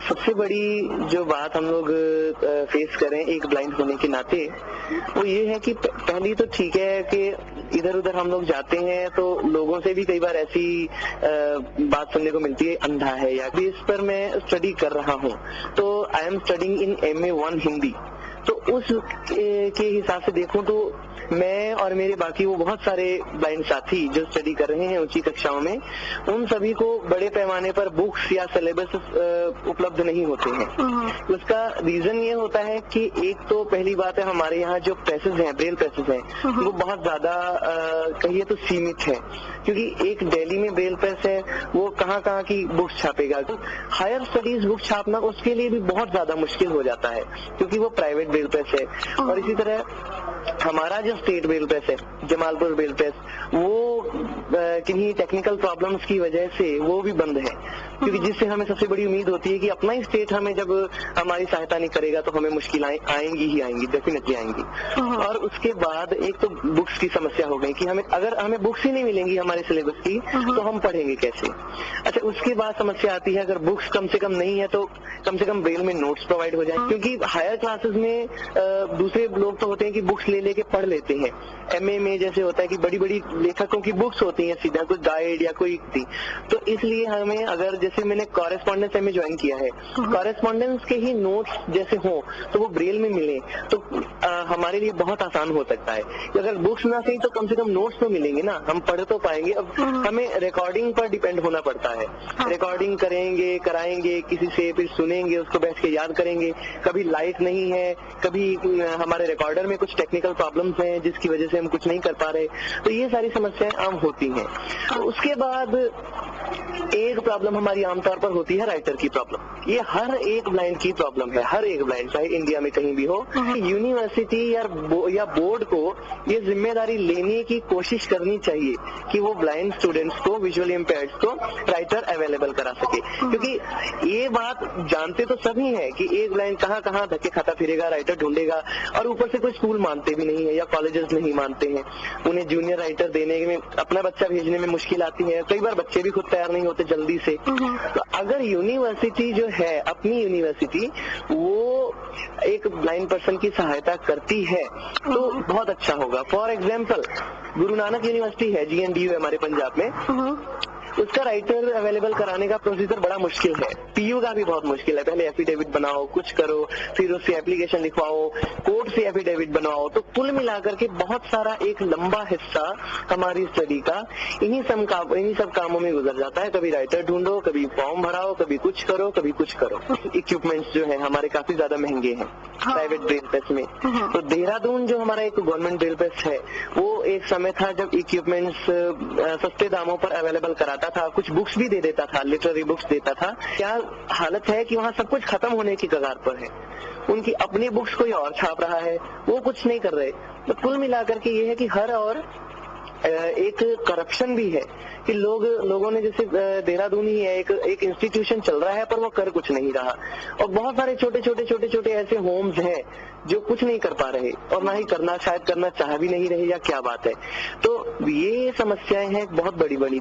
सबसे बड़ी जो बात हम लोग फेस करें एक ब्लाइंड होने के नाते, वो ये है कि पहली तो ठीक है कि इधर उधर हम लोग जाते हैं तो लोगों से भी कई बार ऐसी बात सुनने को मिलती है अंधा है, या भी इस पर मैं स्टडी कर रहा हूँ। तो I am studying in MA1 Hindi. तो उस के हिसाब से देखूं तो मैं और मेरे बाकी वो बहुत सारे ब्लाइंड साथी जो स्टडी कर रहे हैं ऊंची कक्षाओं में, उन सभी को बड़े पैमाने पर बुक्स या सिलेबस उपलब्ध नहीं होते हैं। उसका रीजन ये होता है कि एक तो पहली बात है हमारे यहाँ जो प्रेसेस हैं, ब्रेल प्रेसेस हैं, वो बहुत ज्यादा कहिए तो सीमित है, क्योंकि एक दिल्ली में ब्रेल प्रेस है, वो कहाँ कहाँ की बुक्स छापेगा। तो हायर स्टडीज बुक छापना उसके लिए भी बहुत ज्यादा मुश्किल हो जाता है, क्योंकि वो प्राइवेट ब्रेल प्रेस है। और इसी तरह हमारा जो स्टेट ब्रेल प्रेस है, जमालपुर ब्रेल प्रेस, वो किन्हीं टेक्निकल प्रॉब्लम्स की वजह से वो भी बंद है, क्योंकि जिससे हमें सबसे बड़ी उम्मीद होती है कि अपना ही स्टेट हमें जब हमारी सहायता नहीं करेगा तो हमें मुश्किलें आएंगी ही आएंगी, डेफिनेटली आएंगी। और उसके बाद एक तो बुक्स की समस्या हो गई कि अगर हमें बुक्स ही नहीं मिलेंगी हमारे सिलेबस की तो हम पढ़ेंगे कैसे। अच्छा, उसके बाद समस्या आती है अगर बुक्स कम से कम नहीं है तो कम से कम ब्रेल में नोट्स प्रोवाइड हो जाए, क्योंकि हायर क्लासेस में दूसरे लोग तो होते हैं कि बुक्स ले लेके पढ़ लेते हैं। MA में जैसे होता है कि बड़ी बड़ी लेखकों की बुक्स होती हैं, सीधा कोई गाइड या कोई थी। तो इसलिए हमें अगर जैसे मैंने कॉरेस्पॉन्डेंस MA ज्वाइन किया है, कॉरेस्पॉन्डेंस के ही नोट्स जैसे हो तो वो ब्रेल में मिले तो हमारे लिए बहुत आसान हो सकता है। अगर बुक्स ना सही तो कम से कम नोट्स तो मिलेंगे ना, हम पढ़ तो पाएंगे। अब हमें रिकॉर्डिंग पर डिपेंड होना पड़ता है, रिकॉर्डिंग करेंगे, कराएंगे किसी से, फिर सुनेंगे, उसको बैठ के याद करेंगे। कभी लाइट नहीं है, कभी हमारे रिकॉर्डर में कुछ टेक्निकल प्रॉब्लम्स हैं जिसकी वजह से हम कुछ नहीं कर पा रहे, तो ये सारी समस्याएं आम होती हैं। तो उसके बाद एक प्रॉब्लम हमारी आमतौर पर होती है राइटर की प्रॉब्लम। ये हर एक ब्लाइंड की प्रॉब्लम है, हर एक ब्लाइंड, चाहे इंडिया में कहीं भी हो। यूनिवर्सिटी या बोर्ड को ये जिम्मेदारी लेने की कोशिश करनी चाहिए कि वो ब्लाइंड स्टूडेंट्स को, विजुअली इम्पेयर्ड को राइटर अवेलेबल करा सके, क्योंकि ये बात जानते तो सभी है कि एक ब्लाइंड कहाँ कहाँ धक्के खाता फिरेगा, राइटर ढूंढेगा। और ऊपर से कोई स्कूल मानते भी नहीं है या कॉलेजेस नहीं मानते हैं, उन्हें जूनियर राइटर देने में, अपना बच्चा भेजने में मुश्किल आती है। कई बार बच्चे भी खुद तैयार नहीं होते जल्दी से। तो अगर यूनिवर्सिटी जो है, अपनी यूनिवर्सिटी, वो एक ब्लाइंड पर्सन की सहायता करती है तो बहुत अच्छा होगा। For example Guru Nanak university है, GNDU है हमारे पंजाब में, उसका राइटर अवेलेबल कराने का प्रोसीजर बड़ा मुश्किल है। PU का भी बहुत मुश्किल है, पहले एफिडेविट बनाओ, कुछ करो, फिर उससे एप्लीकेशन लिखवाओ, कोर्ट से एफिडेविट बनवाओ। तो कुल मिलाकर के बहुत सारा एक लंबा हिस्सा हमारी स्टडी का इन्हीं सब कामों में गुजर जाता है। कभी राइटर ढूंढो, कभी फॉर्म भराओ, कभी कुछ करो, कभी कुछ करो। इक्विपमेंट्स जो है हमारे काफी ज्यादा महंगे हैं प्राइवेट ब्रेल प्रेस में। तो देहरादून जो हमारा एक गवर्नमेंट ब्रेल प्रेस है, वो एक समय था जब इक्विपमेंट्स सस्ते दामों पर अवेलेबल कराता था, कुछ बुक्स भी दे देता था, लिटरेरी बुक्स देता था। क्या हालत है कि वहाँ सब कुछ खत्म होने की कगार पर है, उनकी अपनी बुक्स कोई और छाप रहा है, वो कुछ नहीं कर रहे। तो कुल मिलाकर के ये है कि हर और एक करप्शन भी है कि लोगों ने, जैसे देहरादून ही है, एक इंस्टीट्यूशन चल रहा है पर वो कर कुछ नहीं रहा, और बहुत सारे छोटे छोटे ऐसे होम्स हैं जो कुछ नहीं कर पा रहे और ना ही शायद करना चाह भी नहीं रहे, या क्या बात है। तो ये समस्याएं हैं बहुत बड़ी बड़ी।